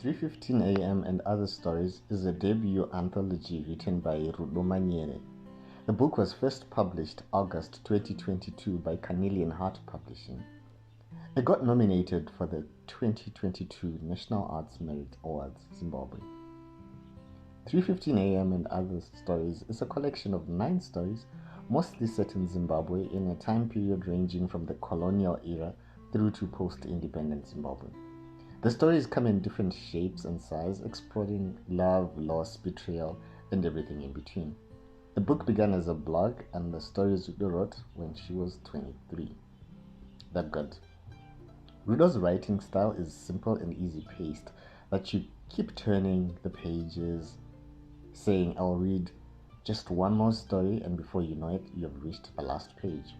3:15 a.m. and Other Stories is a debut anthology written by Rudo Manyere. The book was first published August 2022 by Carnelian Heart Publishing. It got nominated for the 2022 National Arts Merit Awards, Zimbabwe. 3:15 a.m. and Other Stories is a collection of 9 stories, mostly set in Zimbabwe in a time period ranging from the colonial era through to post-independent Zimbabwe. The stories come in different shapes and size, exploring love, loss, betrayal, and everything in between. The book began as a blog, and the stories Rudo wrote when she was 23. That good. Rudo's writing style is simple and easy-paced, that you keep turning the pages, saying, I'll read just one more story, and before you know it, you have reached the last page.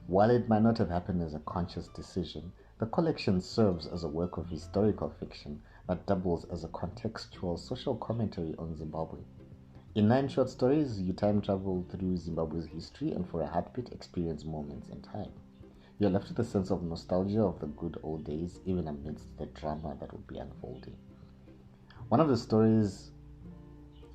While it might not have happened as a conscious decision, the collection serves as a work of historical fiction that doubles as a contextual social commentary on Zimbabwe. In 9 short stories, you time travel through Zimbabwe's history and for a heartbeat experience moments in time. You're left with a sense of nostalgia of the good old days, even amidst the drama that would be unfolding. One of the stories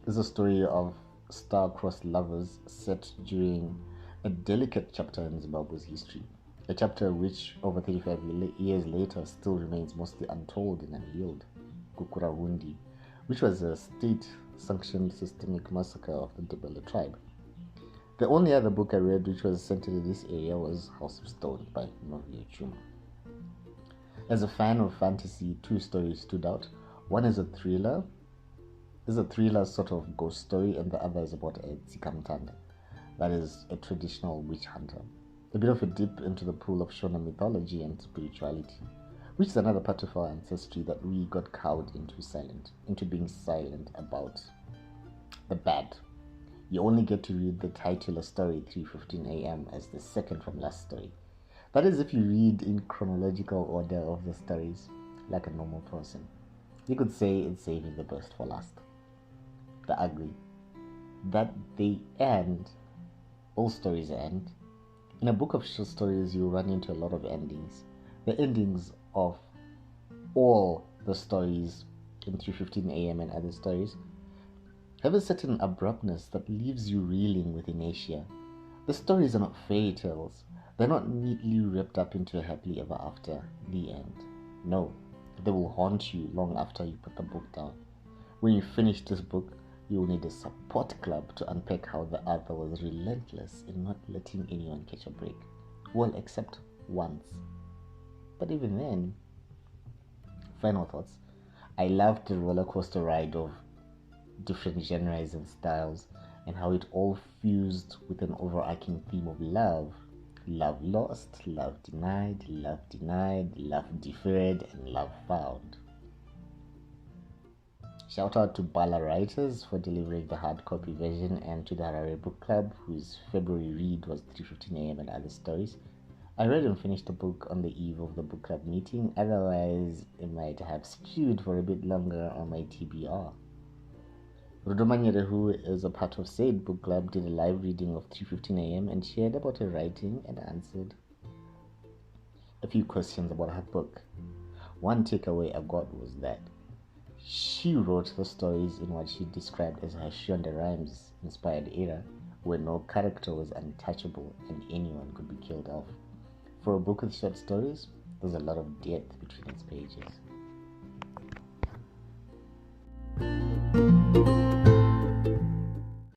is a story of star-crossed lovers set during a delicate chapter in Zimbabwe's history. A chapter which, over 35 years later, still remains mostly untold and unhealed. Kukurahundi, which was a state-sanctioned systemic massacre of the Ndebele tribe. The only other book I read which was centered in this area was House of Stone by Novia Chuma. As a fan of fantasy, 2 stories stood out. One is a thriller. It's a thriller sort of ghost story, and the other is about a Tsikamtanda, that is a traditional witch hunter. A bit of a dip into the pool of Shona mythology and spirituality, which is another part of our ancestry that we got cowed into being silent about the bad. You only get to read the titular story 3:15 a.m. as the second from last story. That is if you read in chronological order of the stories, like a normal person. You could say it's saving the best for last. The ugly. That they end, all stories end. In a book of short stories, you run into a lot of endings. The endings of all the stories in 3:15 a.m. and Other Stories have a certain abruptness that leaves you reeling with inertia. The stories are not fairy tales. They're not neatly wrapped up into a happily ever after, the end. No, they will haunt you long after you put the book down. When you finish this book, you will need a support club to unpack how the author was relentless in not letting anyone catch a break. Well, except once. But even then, final thoughts. I loved the roller coaster ride of different genres and styles, and how it all fused with an overarching theme of love. Love lost, love denied, love deferred, and love found. Shout out to Bala Writers for delivering the hard copy version, and to the Harare Book Club, whose February read was 3:15 a.m. and Other Stories. I read and finished the book on the eve of the book club meeting, otherwise it might have stewed for a bit longer on my TBR. Rudo Manyere, who is a part of said book club, did a live reading of 3:15 a.m. and shared about her writing and answered a few questions about her book. One takeaway I got was that she wrote the stories in what she described as her Shonda Rhimes inspired era, where no character was untouchable and anyone could be killed off. For a book with short stories, there's a lot of depth between its pages.